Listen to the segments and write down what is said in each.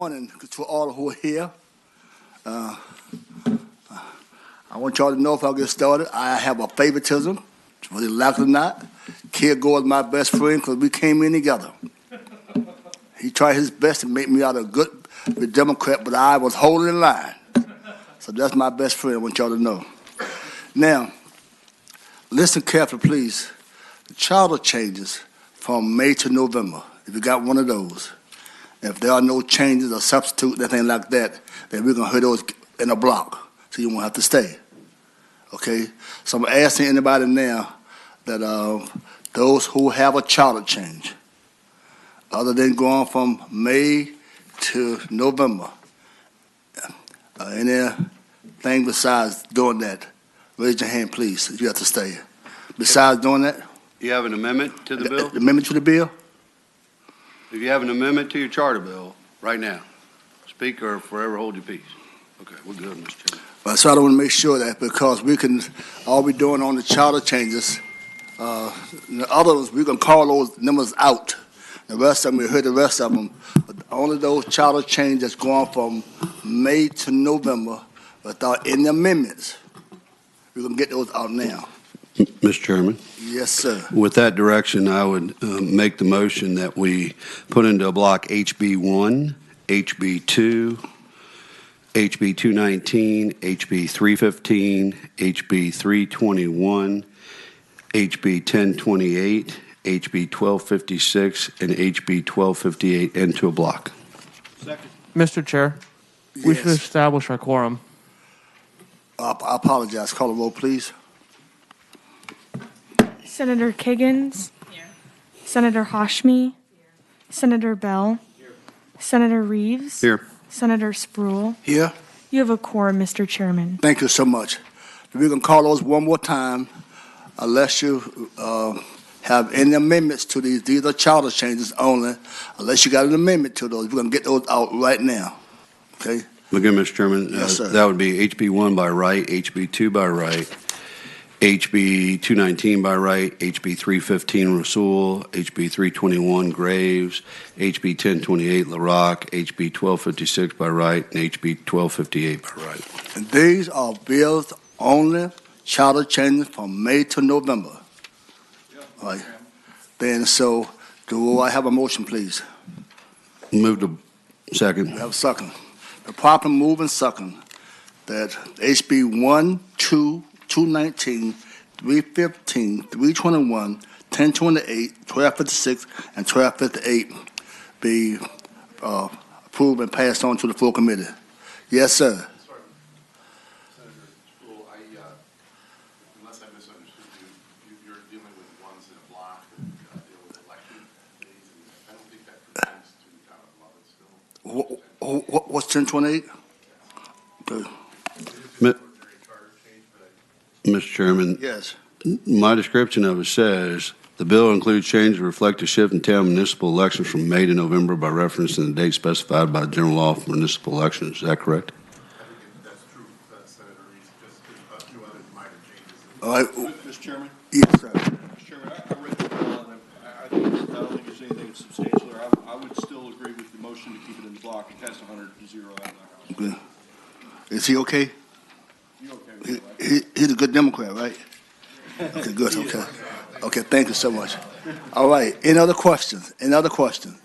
Morning to all who are here. I want y'all to know if I get started, I have a favoritism, whether you like it or not. Kid Gore is my best friend because we came in together. He tried his best to make me out a good Democrat, but I was holding in line. So that's my best friend, I want y'all to know. Now, listen carefully, please. The charter changes from May to November, if you got one of those. If there are no changes or substitute, anything like that, then we're going to hear those in a block, so you won't have to stay. Okay? So I'm asking anybody now that those who have a charter change, other than going from May to November, anything besides doing that, raise your hand, please, if you have to stay. Besides doing that? You have an amendment to the bill? Amendment to the bill? If you have an amendment to your charter bill, right now, speak or forever hold your peace. Okay, we're good, Mr. Chairman. So I want to make sure that because we can all be doing on the charter changes, the others, we can call those numbers out. The rest of them, we heard the rest of them. But only those charter changes going from May to November without any amendments, we're going to get those out now. Mr. Chairman. Yes, sir. With that direction, I would make the motion that we put into a block HB 1, HB 2, HB 219, HB 315, HB 321, HB 1028, HB 1256, and HB 1258 into a block. Second. Mr. Chair, Yes. we should establish our quorum. I apologize. Call the roll, please. Senator Kiggins. Here. Senator Hashmi. Here. Senator Bell. Here. Senator Reeves. Here. Senator Spruill. Here. You have a quorum, Mr. Chairman. Thank you so much. We're going to call those one more time unless you have any amendments to these. These are charter changes only. Unless you got an amendment to those, we're going to get those out right now. Okay? Again, Mr. Chairman, Yes, sir. that would be HB 1 by right, HB 2 by right, HB 219 by right, HB 315 Rasul, HB 321 Graves, HB 1028 LaRock, HB 1256 by right, and HB 1258 by right. And these are bills only, charter changes from May to November. All right. Then, so, do I have a motion, please? Move to second. We have a second. The proper move and second that HB 1, 2, 219, 315, 321, 1028, 1256, and 1258 be approved and passed on to the full committee. Yes, sir. Senator Spruill, unless I misunderstood you, you're dealing with ones in a block that deal with election days, and I don't think that pertains to John Lovett still. What's 1028? Okay. Mr. Chairman, Yes. my description of it says, the bill includes changes to reflect a shift in town municipal elections from May to November by reference to the date specified by the general law for municipal elections. Is that correct? I think that's true, Senator Reeves, just a few other minor changes. All right. Mr. Chairman? Yes, sir. Mr. Chairman, I read the bill, and I don't think there's anything substantial there. I would still agree with the motion to keep it in the block. It has 100 to 0 out of that house. Okay. Is he okay? You okay with that, right? He's a good Democrat, right? Okay, good, okay. Okay, thank you so much. All right, any other questions? Any other questions?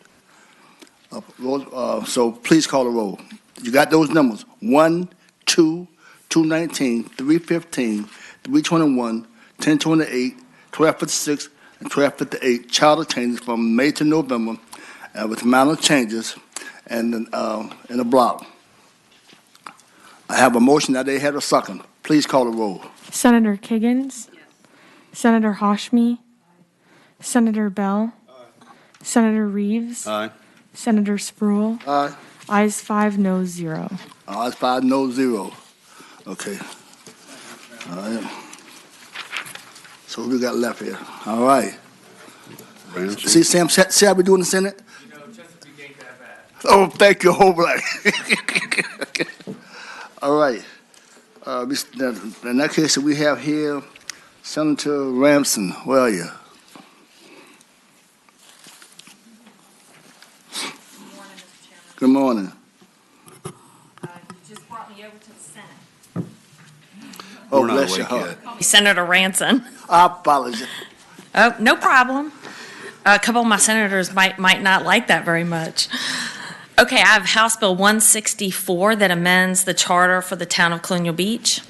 So please call the roll. You got those numbers, 1, 2, 219, 315, 321, 1028, 1256, and 1258, charter changes from May to November with minor changes and in a block. I have a motion that they had a second. Please call the roll. Senator Kiggins. Yes. Senator Hashmi. Senator Bell. Aye. Senator Reeves. Aye. Senator Spruill. Aye. Ayes 5, noes 0. Ayes 5, no 0. Okay. All right. So what we got left here? All right. Ramsey. See, Sam, see how we do in the Senate? You know, Chesapeake ain't that bad. Oh, thank you, Hobart. All right. In that case, we have here Senator Ramson. Where are you? Good morning. brought me over to the Senate. Oh, We're not bless your awake heart. yet. Senator Ranson. I apologize. Oh, no problem. A couple of my senators might not like that very much. Okay, I have House Bill 164 that amends the charter for the town of Colonial Beach.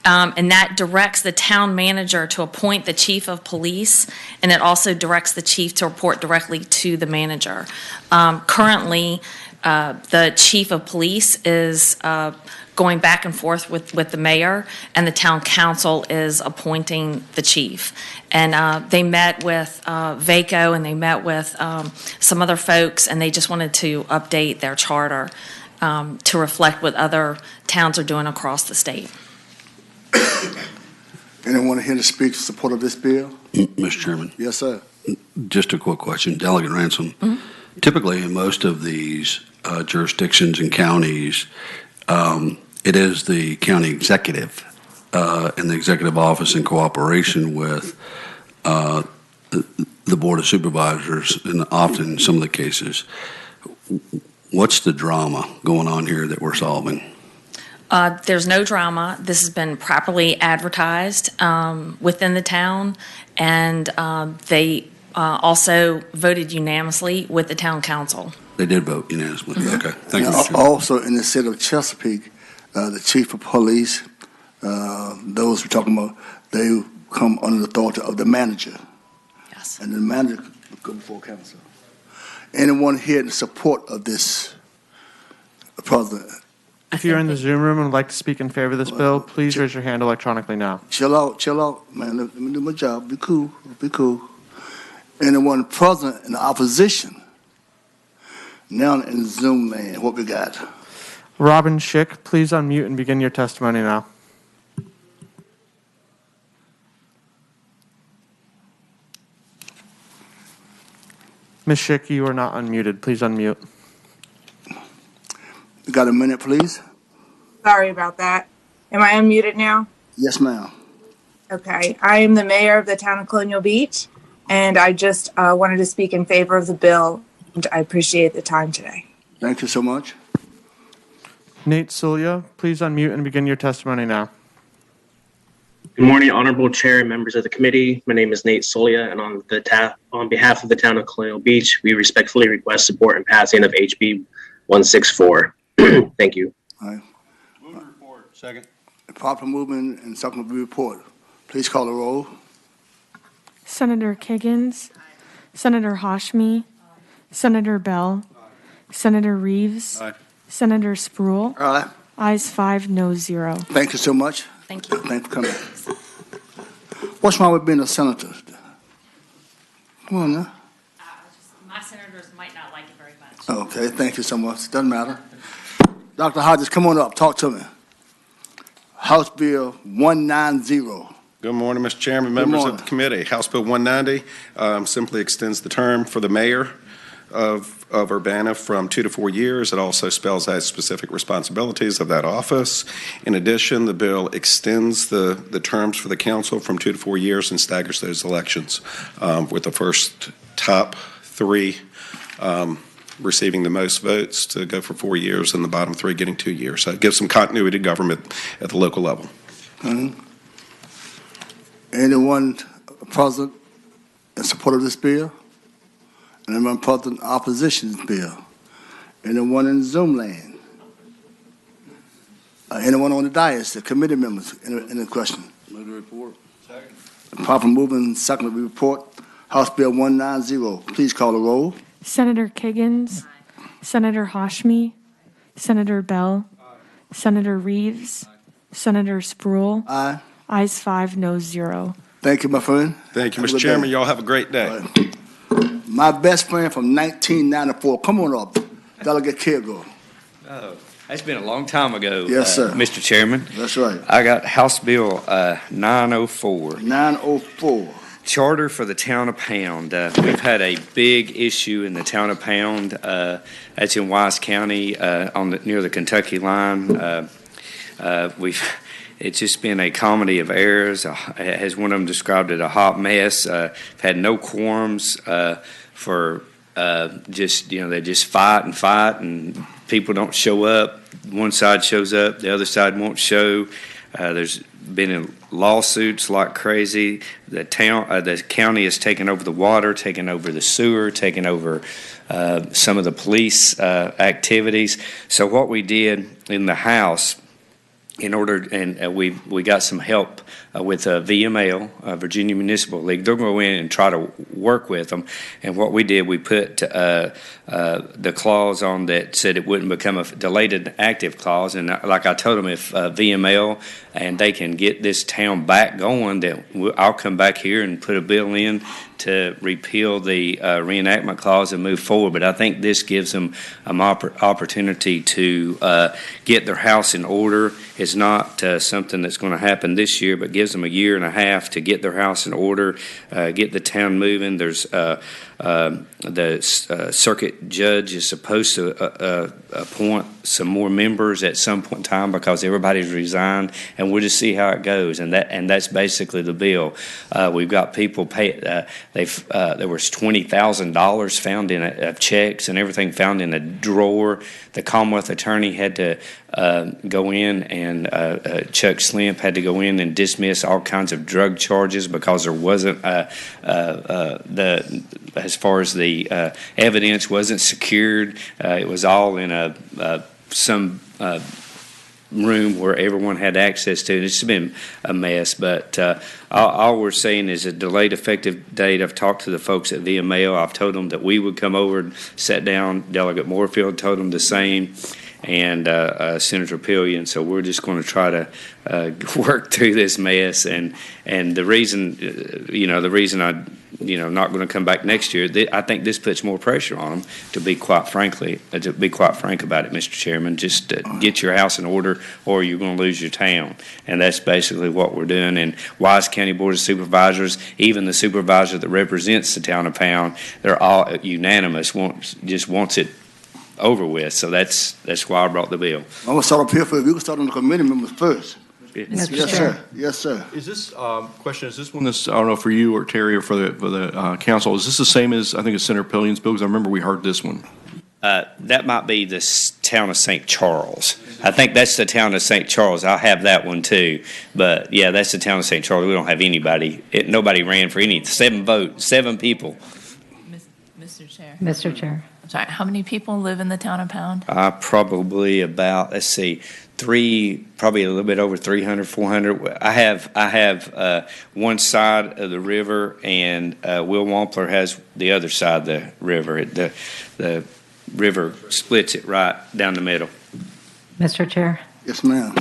And that directs the town manager to appoint the chief of police, and it also directs the chief to report directly to the manager. Currently, the chief of police is going back and forth with the mayor, and the town council is appointing the chief. And they met with VACO, and they met with some other folks, and they just wanted to update their charter to reflect what other towns are doing across the state. Anyone here to speak in support of this bill? Mr. Chairman, Yes, sir. just a quick question. Delegate Ransom, typically in most of these jurisdictions and counties, it is the county executive and the executive office in cooperation with the Board of Supervisors, and often in some of the cases. What's the drama going on here that we're solving? There's no drama. This has been properly advertised within the town, and they also voted unanimously with the town council. They did vote unanimously. Okay, thank you, Now, Mr. Chairman. also, in the city of Chesapeake, the chief of police, those we're talking about, they come under the authority of the manager, Yes. and the manager go before council. Anyone here in support of this, President? If you're in the Zoom room and would like to speak in favor of this bill, please raise your hand electronically now. Chill out, man. Let me do my job. Be cool. Anyone present in the opposition? Now in Zoom land, what we got? Robin Schick, please unmute and begin your testimony now. Ms. Schick, you are not unmuted. Please unmute. You got a minute, please? Sorry about that. Am I unmuted now? Yes, ma'am. Okay. I am the mayor of the town of Colonial Beach, and I just wanted to speak in favor of the bill, and I appreciate the time today. Thank you so much. Nate Sulia, please unmute and begin your testimony now. Good morning, Honorable Chair and members of the committee. My name is Nate Solia, and on behalf of the town of Colonial Beach, we respectfully request support and passing of HB 164. Thank you. All right. Move the report. Second. Proper movement and supplementary report. Please call the roll. Senator Kiggins, Senator Hashmi, Senator Bell, Senator Reeves, Aye. Senator Spruill. All right. Ayes 5, no 0. Thank you so much. Thank you. Thanks for coming. What's wrong with being a senator? Come on now. My senators might not like it very much. Okay, thank you so much. Doesn't matter. Dr. Hodges, come on up. Talk to me. House Bill 190. Good morning, Mr. Chairman, Good members morning. of the committee. House Bill 190 simply extends the term for the mayor of Urbana from 2 to 4 years. It also spells out specific responsibilities of that office. In addition, the bill extends the terms for the council from 2 to 4 years and staggers those elections, with the first top 3 receiving the most votes to go for 4 years and the bottom 3 getting 2 years. So it gives some continuity to government at the local level. Anyone present in support of this bill? Anyone present in opposition to this bill? Anyone in Zoom land? Anyone on the dais, the committee members, any question? Move the report. Proper moving, second report. House Bill 190. Please call the roll. Senator Kiggins, Senator Hashmi, Senator Bell, Senator Reeves, Senator Spruill. Aye. Ayes 5, no 0. Thank you, my friend. Thank you, Have a Mr. good Chairman. day. Y'all have a great day. All right. My best friend from 1994. Come on up, Delegate Kilgore. Oh, that's been a long time ago. Yes, sir. Mr. Chairman, That's right. I got House Bill 904, 904. Charter for the Town of Pound. We've had a big issue in the Town of Pound. That's in Wise County near the Kentucky line. It's just been a comedy of errors. As one of them described it, a hot mess. Had no quorums for they just fight and fight, and people don't show up. One side shows up, the other side won't show. There's been in lawsuits like crazy. The county has taken over the water, taken over the sewer, taken over some of the police activities. So what we did in the House, we got some help with VML, Virginia Municipal League. They're going to go in and try to work with them. And what we did, we put the clause on that said it wouldn't become a delayed and active clause. And like I told them, if VML and they can get this town back going, that I'll come back here and put a bill in to repeal the reenactment clause and move forward. But I think this gives them an opportunity to get their house in order. It's not something that's going to happen this year, but gives them a year and a half to get their house in order, get the town moving. There's the circuit judge is supposed to appoint some more members at some point in time because everybody's resigned, and we'll just see how it goes. And that's basically the bill. We've got people pay. There was $20,000 found in checks and everything found in a drawer. The Commonwealth attorney had to go in, and Chuck Slimp had to go in and dismiss all kinds of drug charges because there wasn't as far as the evidence wasn't secured. It was all in some room where everyone had access to. It's been a mess, but all we're saying is a delayed effective date. I've talked to the folks at VML. I've told them that we would come over and sit down. Delegate Moorfield told them the same, and Senator Pillion. So we're just going to try to work through this mess. And the reason, not going to come back next year, I think this puts more pressure on them. To be quite frank about it, Mr. Chairman, just get your house in order, or you're going to lose your town. And that's basically what we're doing. And Wise County Board of Supervisors, even the supervisor that represents the town of Pound, they're all unanimous. Wants it over with. So that's why I brought the bill. I'm going to start up here for you. We can start on the committee members first. Yes, sir. Yes, sir. Is this question? Is this one? I don't know, for you or Terry or for the council? Is this the same as I think it's Senator Pillion's bill? Because I remember we heard this one. That might be the town of St. Charles. I think that's the town of St. Charles. I'll have that one too. But yeah, that's the town of St. Charles. We don't have anybody. Nobody ran for 7 votes, 7 people. Mr. Chair. Mr. Chair. I'm sorry. How many people live in the town of Pound? Probably about, probably a little bit over 300, 400. I have one side of the river, and Will Wampler has the other side of the river. The river splits it right down the middle. Mr. Chair. Yes, ma'am.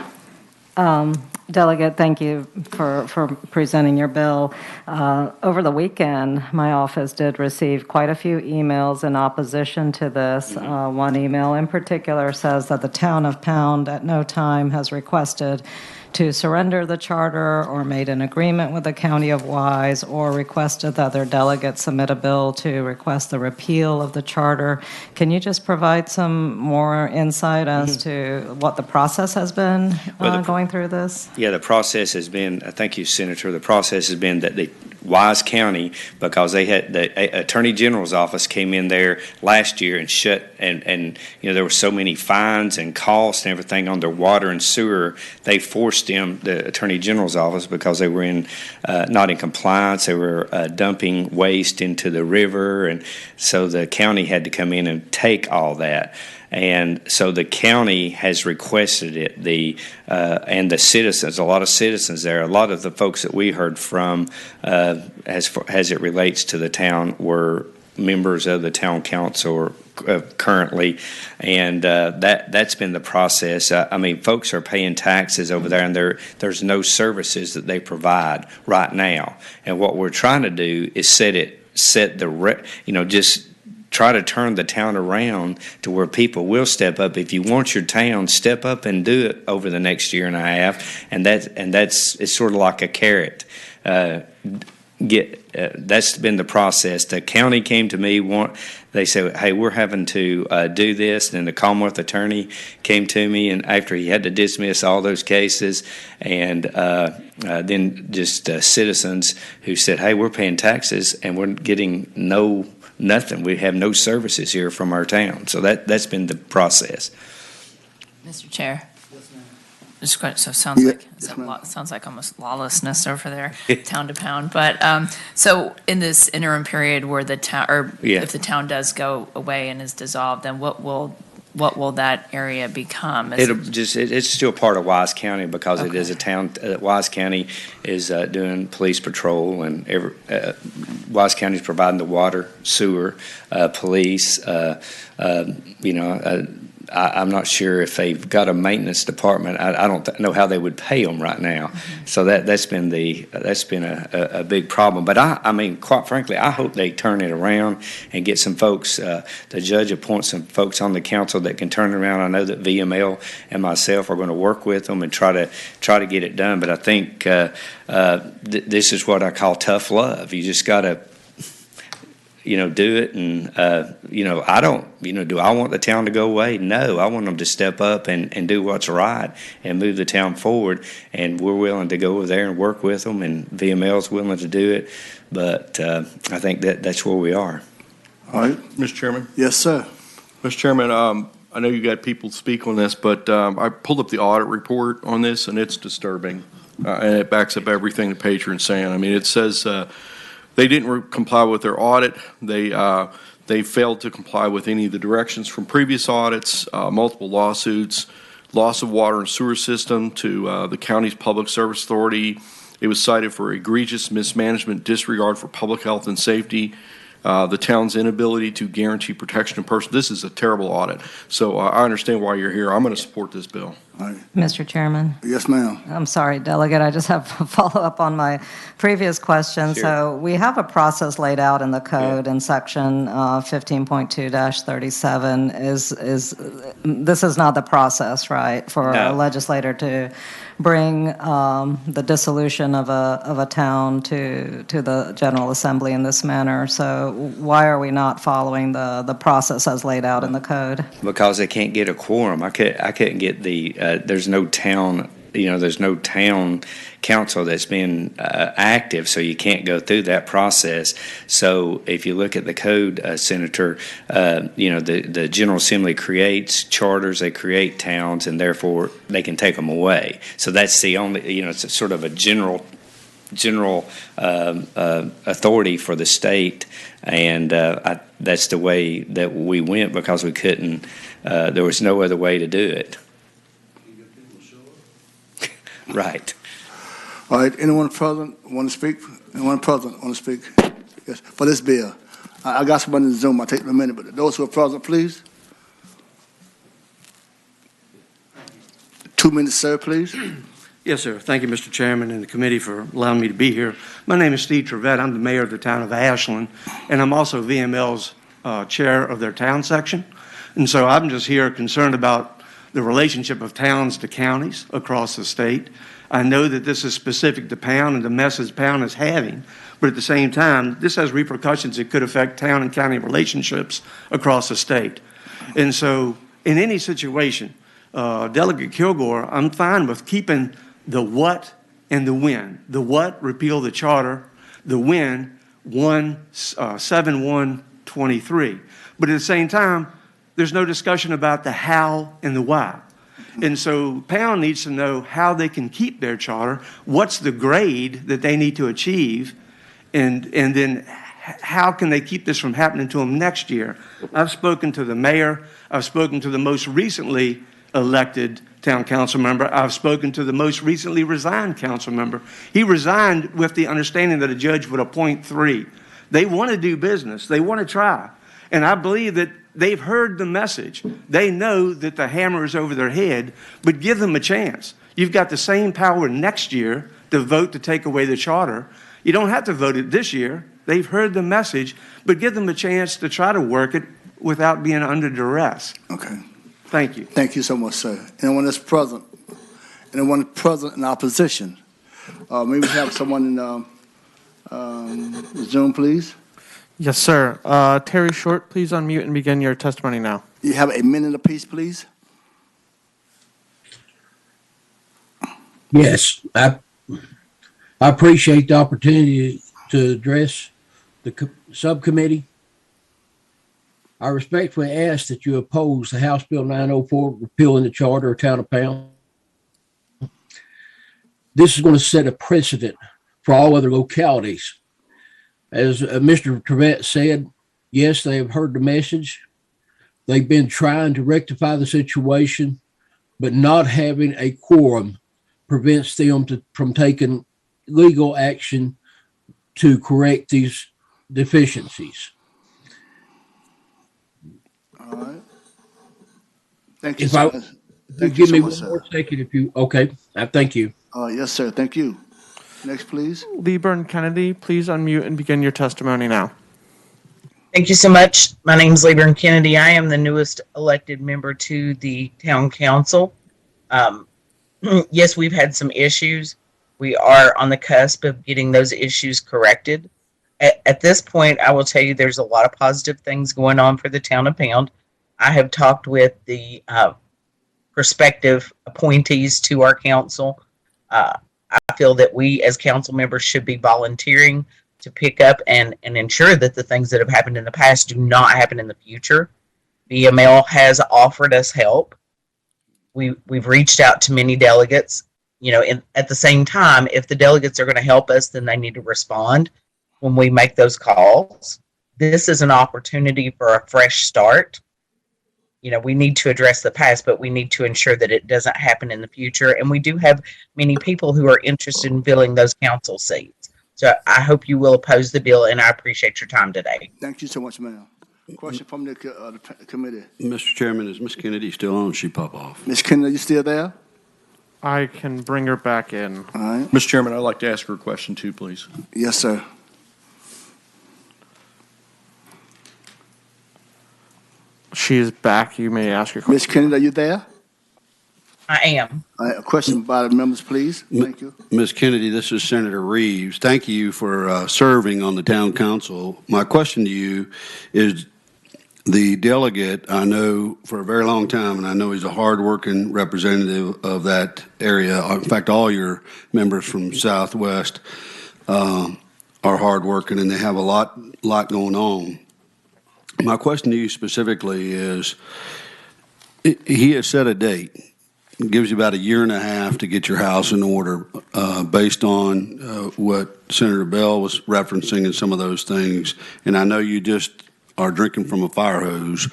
Delegate, thank you for presenting your bill. Over the weekend, my office did receive quite a few emails in opposition to this. One email in particular says that the town of Pound at no time has requested to surrender the charter or made an agreement with the County of Wise or requested that their delegates submit a bill to request the repeal of the charter. Can you just provide some more insight as to what the process has been going through this? Yeah, the process has been, thank you, Senator, the process has been that the Wise County, because they had the Attorney General's office came in there last year and shut, and there were so many fines and costs and everything on their water and sewer, they forced them, the Attorney General's office, because they were not in compliance. They were dumping waste into the river, and so the county had to come in and take all that. And so the county has requested it. And the citizens, a lot of citizens there, a lot of the folks that we heard from, as it relates to the town, were members of the town council currently, and that's been the process. Folks are paying taxes over there, and there's no services that they provide right now. And what we're trying to do is just try to turn the town around to where people will step up. If you want your town, step up and do it over the next year and a half. And it's sort of like a carrot. That's been the process. The county came to me. They said, "Hey, we're having to do this." And then the Commonwealth attorney came to me, and after he had to dismiss all those cases, and then just citizens who said, "Hey, we're paying taxes and we're getting no nothing. We have no services here from our town. So that's been the process. Mr. Chair. So sounds like almost lawlessness over there, town to pound. But so in this interim period where the town, or if the town does go away and is dissolved, then what will that area become? It's still part of Wise County because it is a town. Wise County is doing police patrol, and Wise County is providing the water, sewer, police. I'm not sure if they've got a maintenance department. I don't know how they would pay them right now. Mm-hmm. So that's been a big problem. But I mean, quite frankly, I hope they turn it around and get some folks. The judge appoints some folks on the council that can turn it around. I know that VML and myself are going to work with them and try to get it done. But I think this is what I call tough love. You just got to do it. And, do I want the town to go away? No, I want them to step up and do what's right and move the town forward. And we're willing to go over there and work with them, and VML's willing to do it. But I think that's where we are. All right, Mr. Chairman. Yes, sir. Mr. Chairman, I know you got people speak on this, but I pulled up the audit report on this, and it's disturbing. And it backs up everything the patron's saying. I mean, it says they didn't comply with their audit. They failed to comply with any of the directions from previous audits, multiple lawsuits, loss of water and sewer system to the county's public service authority. It was cited for egregious mismanagement, disregard for public health and safety, the town's inability to guarantee protection of persons. This is a terrible audit. So I understand why you're here. I'm going to support this bill. Mr. Chairman. Yes, ma'am. I'm sorry, Delegate. I just have a follow-up on my previous question. Sure. So we have a process laid out in the code in section 15.2-37. This is not the process, right, for a legislator to bring the dissolution of a town to the General Assembly in this manner. So why are we not following the process as laid out in the code? Because they can't get a quorum. I couldn't get there's no town. There's no town council that's been active, so you can't go through that process. So if you look at the code, Senator, the General Assembly creates charters, they create towns, and therefore they can take them away. So that's the only, it's a sort of a general authority for the state, and that's the way that we went because we couldn't. There was no other way to do it. Right. All right. Anyone present want to speak? Anyone present want to speak? Yes. For this bill. I got somebody in Zoom. I'll take them a minute, but those who are present, please. 2 minutes, sir, please. Yes, sir. Thank you, Mr. Chairman, and the committee for allowing me to be here. My name is Steve Trevette. I'm the mayor of the town of Ashland, and I'm also VML's chair of their town section. And so I'm just here concerned about the relationship of towns to counties across the state. I know that this is specific to Pound and the message Pound is having, but at the same time, this has repercussions that could affect town and county relationships across the state. And so in any situation, Delegate Kilgore, I'm fine with keeping the what and the when. The what, repeal the charter. The when, 7/1/23. But at the same time, there's no discussion about the how and the why. And so Pound needs to know how they can keep their charter, what's the grade that they need to achieve, and then how can they keep this from happening to them next year. I've spoken to the mayor. I've spoken to the most recently elected town council member. I've spoken to the most recently resigned council member. He resigned with the understanding that a judge would appoint 3. They want to do business. They want to try. And I believe that they've heard the message. They know that the hammer is over their head, but give them a chance. You've got the same power next year to vote to take away the charter. You don't have to vote it this year. They've heard the message, but give them a chance to try to work it without being under duress. Okay. Thank you. Thank you so much, sir. Anyone that's present? Anyone present in opposition? Maybe we have someone in Zoom, please. Yes, sir. Terry Short, please unmute and begin your testimony now. You have a minute apiece, please. Yes, I appreciate the opportunity to address the subcommittee. I respectfully ask that you oppose the House Bill 904 repealing the charter of Town of Pound. This is going to set a precedent for all other localities. As Mr. Trevette said, yes, they have heard the message. They've been trying to rectify the situation, but not having a quorum prevents them from taking legal action to correct these deficiencies. All right. Thank you If so I, much. Thank you give so me much, one sir. more second, if you, okay, thank you. Yes, sir. Thank you. Next, please. Lieber Kennedy, please unmute and begin your testimony now. Thank you so much. My name is Lieber Kennedy. I am the newest elected member to the town council. Yes, we've had some issues. We are on the cusp of getting those issues corrected. At this point, I will tell you there's a lot of positive things going on for the town of Pound. I have talked with the prospective appointees to our council. I feel that we as council members should be volunteering to pick up and ensure that the things that have happened in the past do not happen in the future. BML has offered us help. We've reached out to many delegates. You know, at the same time, if the delegates are going to help us, then they need to respond when we make those calls. This is an opportunity for a fresh start. You know, we need to address the past, but we need to ensure that it doesn't happen in the future. And we do have many people who are interested in filling those council seats. So I hope you will oppose the bill, and I appreciate your time today. Thank you so much, ma'am. Question from the committee. Mr. Chairman, is Ms. Kennedy still on? She pop off. Ms. Kennedy, you still there? I can bring her back in. All right. Mr. Chairman, I'd like to ask her a question too, please. Yes, sir. She is back. You may ask your question. Ms. Kennedy, are you there? I am. All right, a question by the members, please. Thank you. Ms. Kennedy, this is Senator Reeves. Thank you for serving on the town council. My question to you is, the delegate, I know for a very long time, and I know he's a hardworking representative of that area. In fact, all your members from Southwest are hardworking, and they have a lot going on. My question to you specifically is, he has set a date. It gives you about a year and a half to get your house in order, based on what Senator Bell was referencing and some of those things. And I know you just are drinking from a fire hose.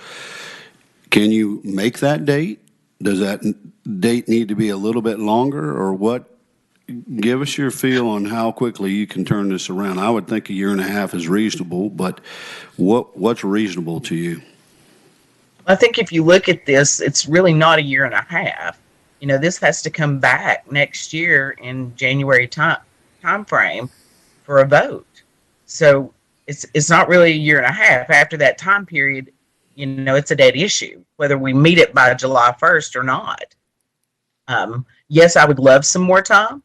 Can you make that date? Does that date need to be a little bit longer, or what? Give us your feel on how quickly you can turn this around. I would think a year and a half is reasonable, but what's reasonable to you? I think if you look at this, it's really not a year and a half. You know, this has to come back next year in January time frame for a vote. So it's not really a year and a half. After that time period, you know, it's a dead issue, whether we meet it by July 1st or not. Yes, I would love some more time.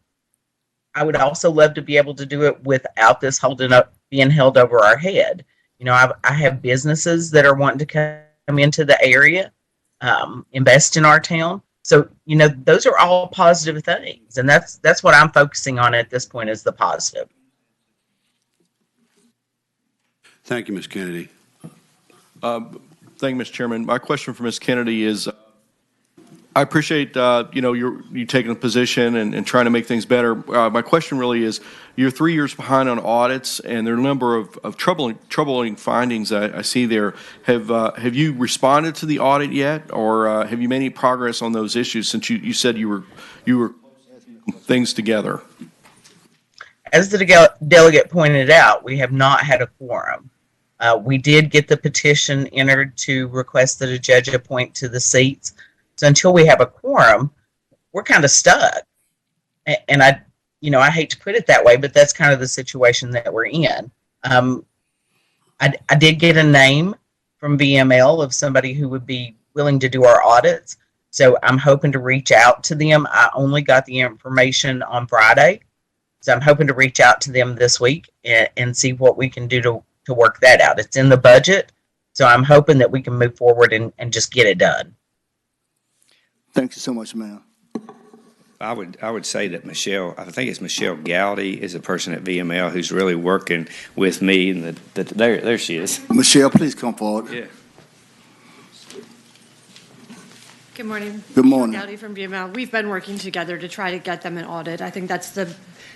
I would also love to be able to do it without this being held over our head. You know, I have businesses that are wanting to come into the area, invest in our town. So, you know, those are all positive things. And that's what I'm focusing on at this point, is the positive. Thank you, Ms. Kennedy. Thank you, Mr. Chairman. My question for Ms. Kennedy is, I appreciate, you know, you taking a position and trying to make things better. My question really is, you're 3 years behind on audits, and there are a number of troubling findings I see there. Have you responded to the audit yet, or have you made any progress on those issues since you said you were things together? As the delegate pointed out, we have not had a quorum. We did get the petition entered to request that a judge appoint to the seats. So until we have a quorum, we're kind of stuck. And I hate to put it that way, but that's kind of the situation that we're in. I did get a name from VML of somebody who would be willing to do our audits. So I'm hoping to reach out to them. I only got the information on Friday. So I'm hoping to reach out to them this week and see what we can do to work that out. It's in the budget. So I'm hoping that we can move forward and just get it done. Thank you so much, ma'am. I would say that Michelle, I think it's Michelle Gowdy, is a person at VML who's really working with me, and there she is. Michelle, please come forward. Yeah. Good morning. Good morning. Gowdy from BML. We've been working together to try to get them an audit. I think that's the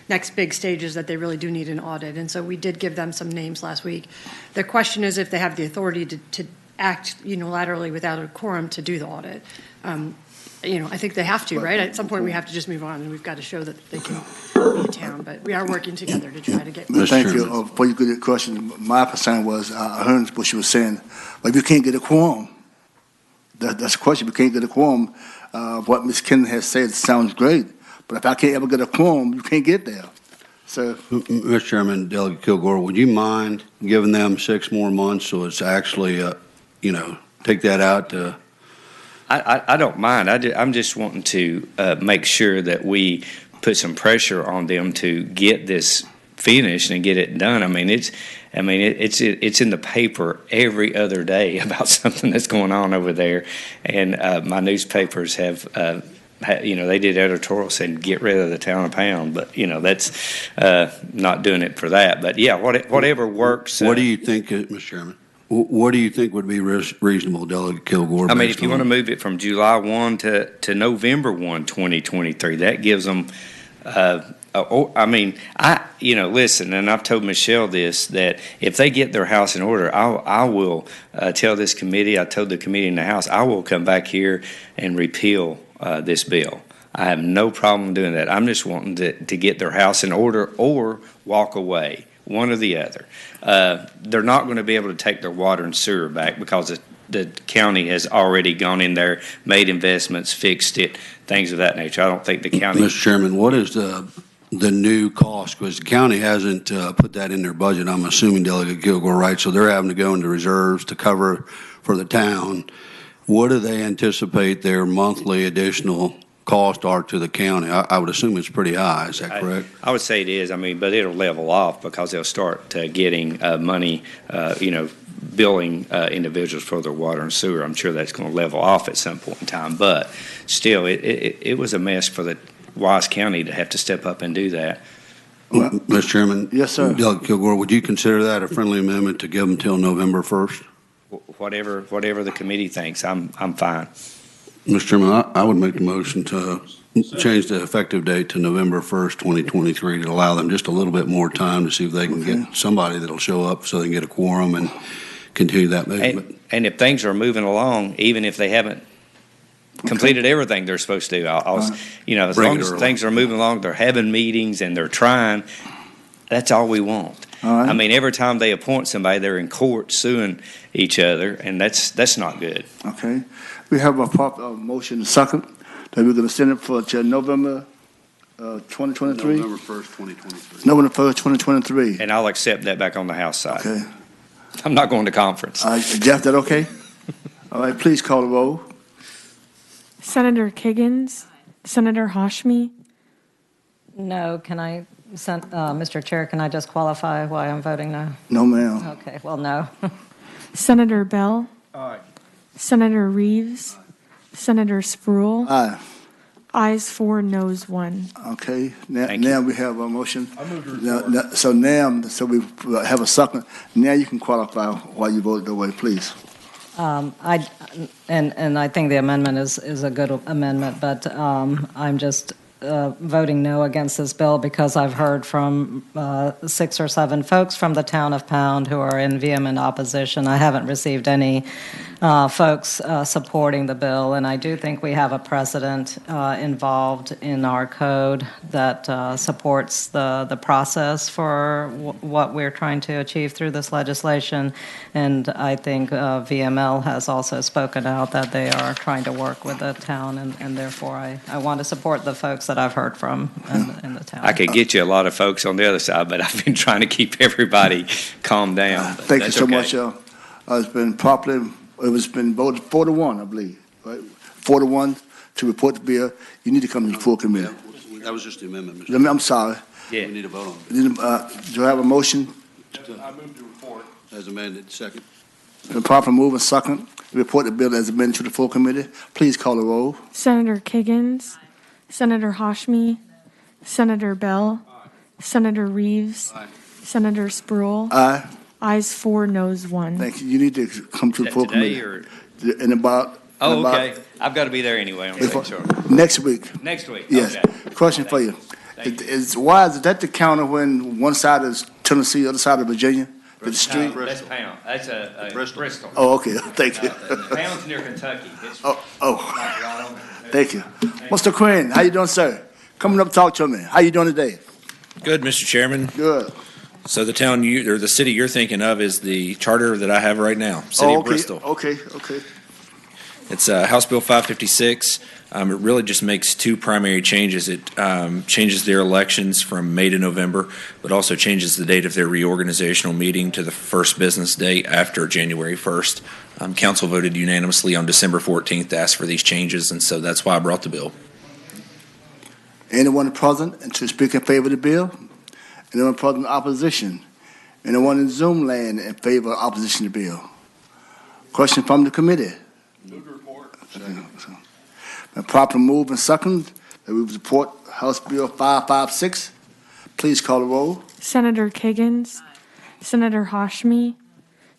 next big stage, is that they really do need an audit. And so we did give them some names last week. The question is if they have the authority to act unilaterally without a quorum to do the audit. I think they have to, right? At some point, we have to just move on, and we've got to show that they can be a town. But we are working together to try to get. Thank you. For your good question, my concern was, I heard what she was saying, but if you can't get a quorum, that's the question. If you can't get a quorum, what Ms. Kennedy has said sounds great, but if I can't ever get a quorum, you can't get there. So, Mr. Chairman, Delegate Kilgore, would you mind giving them 6 more months so it's actually, take that out to... I don't mind. I'm just wanting to make sure that we put some pressure on them to get this finished and get it done. It's in the paper every other day about something that's going on over there, and my newspapers have. They did editorial saying get rid of the town of Pound, but that's not doing it for that. But yeah, whatever works. What do you think, Mr. Chairman? What do you think would be reasonable, Delegate Kilgore? If you want to move it from July 1 to November 1, 2023, that gives them. Listen, and I've told Michelle this, that if they get their house in order, I will tell this committee. I told the committee in the House, I will come back here and repeal this bill. I have no problem doing that. I'm just wanting to get their house in order or walk away. One or the other. They're not going to be able to take their water and sewer back because the county has already gone in there, made investments, fixed it, things of that nature. I don't think the county... Mr. Chairman, what is the new cost? Because the county hasn't put that in their budget, I'm assuming, Delegate Kilgore, right? So they're having to go into reserves to cover for the town. What do they anticipate their monthly additional cost are to the county? I would assume it's pretty high. Is that correct? I would say it is. But it'll level off because they'll start getting money, billing individuals for their water and sewer. I'm sure that's going to level off at some point in time. But still, it was a mess for the Wise County to have to step up and do that. Well, Mr. Chairman. Yes, sir. Delegate Kilgore, would you consider that a friendly amendment to give them until November 1st? Whatever the committee thinks, I'm fine. Mr. Chairman, I would make the motion to change the effective date to November 1st, 2023 to allow them just a little bit more time to see if they can get somebody that'll show up so they can get a quorum and continue that movement. And if things are moving along, even if they haven't completed everything they're supposed to do, as long as things are moving along, they're having meetings and they're trying, that's all we want. All right. Every time they appoint somebody, they're in court suing each other, and that's not good. Okay. We have a motion second that we're going to send it for to November 2023. November 1st, 2023. November 1st, 2023. And I'll accept that back on the House side. Okay. I'm not going to conference. Jeff, that okay? All right, please call the roll. Senator Kiggins, Senator Hashmi. No, Mr. Chair, can I just qualify why I'm voting no? No, ma'am. Okay, well, no. Senator Bell. Aye. Senator Reeves. Senator Spruill. Aye. Ayes 4, noes 1. Okay. Now we have a motion. So we have a second. Now you can qualify why you voted that way, please. And I think the amendment is a good amendment, but I'm just voting no against this bill because I've heard from 6 or 7 folks from the town of Pound who are in vehement opposition. I haven't received any folks supporting the bill, and I do think we have a precedent involved in our code that supports the process for what we're trying to achieve through this legislation. And I think VML has also spoken out that they are trying to work with the town, and therefore I want to support the folks that I've heard from in the town. I could get you a lot of folks on the other side, but I've been trying to keep everybody calmed down. Thank you so much. It's been voted 4-1, I believe, right? 4-1 to report the bill. You need to come to the full committee. That was just the amendment, Mr. Chairman. I'm sorry. Yeah. We need a vote on it. Do I have a motion? I move to report. As amended, second. Been properly moved and second. Report the bill as amended to the full committee. Please call the roll. Senator Kiggins. Senator Hashmi. Senator Bell. Senator Reeves. Senator Spruill. Aye. Ayes 4, noes 1. Thank you. You need to come to the full committee. In about Oh, About- okay. I've got to be there anyway. I'm Before- sure. Next week. Next week. Yes. Okay. Question for you. Why is that the county when one side is Tennessee, the other side is Virginia? The street? No, that's Pound. That's a Bristol. Oh, okay. Thank you. Pound's near Kentucky. It's Oh, thank you. Mr. Crane, how you doing, sir? Coming up, talk to me. How you doing today? Good, Mr. Chairman. Good. So the town or the city you're thinking of is the charter that I have right now, City Oh, of Bristol. Okay. It's House Bill 556. It really just makes two primary changes. It changes their elections from May to November, but also changes the date of their reorganizational meeting to the first business day after January 1st. Council voted unanimously on December 14th to ask for these changes, and so that's why I brought the bill. Anyone present and to speak in favor of the bill? Anyone present in opposition? Anyone in Zoom land in favor of opposition to the bill? Question from the committee. Been properly moved and second that we support House Bill 556. Please call the roll. Senator Kiggins, Senator Hashmi,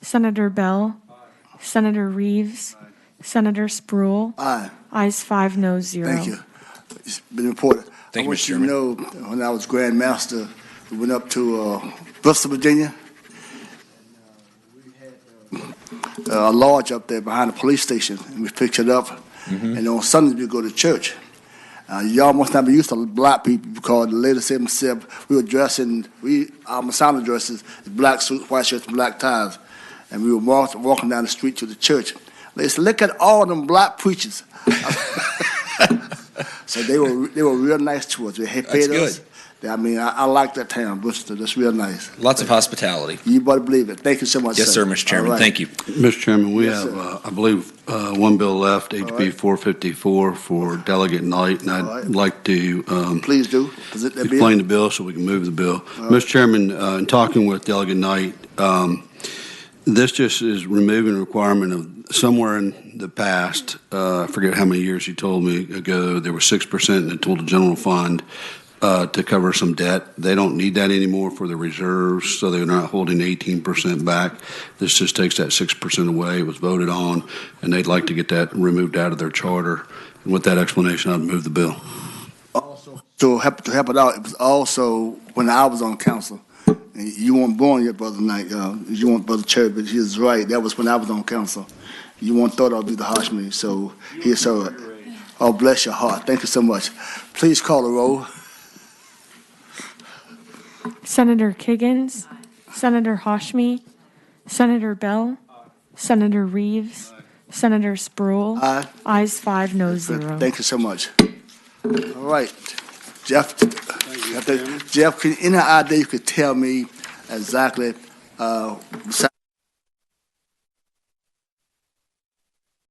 Senator Bell, Senator Reeves, Senator Spruill. Aye. Ayes 5, no 0. Thank you. It's been reported. Thank you, I want Mr. you to know, when I was Grand Master, we went up to Bristol, Virginia. A lodge up there behind the police station, and we picked it up. And on Sundays we go to church. Y'all must not be used to black people because the lady said myself, we were dressing, our Masonic dresses, black suits, white shirts, and black ties. And we were walking down the street to the church. They said, look at all them black preachers. So they were real nice to us. They paid That's us. good. I mean, I like that town, Bristol. That's real nice. Lots of hospitality. You better believe it. Thank you so much, Yes, sir, Mr. Chairman. All right. Thank you. Mr. Chairman, we Yes, have, I believe, one bill left, HB 454 for Delegate Knight, and I'd like to Please do. Present that bill. explain the bill so we can move the bill. Mr. Chairman, in talking with Delegate Knight, this just is removing a requirement of somewhere in the past, I forget how many years he told me ago, there was 6% in the total general fund to cover some debt. They don't need that anymore for the reserves, so they're not holding 18% back. This just takes that 6% away. It was voted on, and they'd like to get that removed out of their charter. And with that explanation, I'd move the bill. To help it out, it was also when I was on council. And you weren't born yet, Brother Knight. You weren't Brother Cherry, but he was right. That was when I was on council. You won't thought I'd be the Hashmi, so he's so. Oh, bless your heart. Thank you so much. Please call the roll. Senator Kiggins, Senator Hashmi, Senator Bell, Senator Reeves, Senator Spruill. Aye. Ayes 5, no 0. Thank you so much. All right, Jeff. Jeff, any idea you could tell me exactly?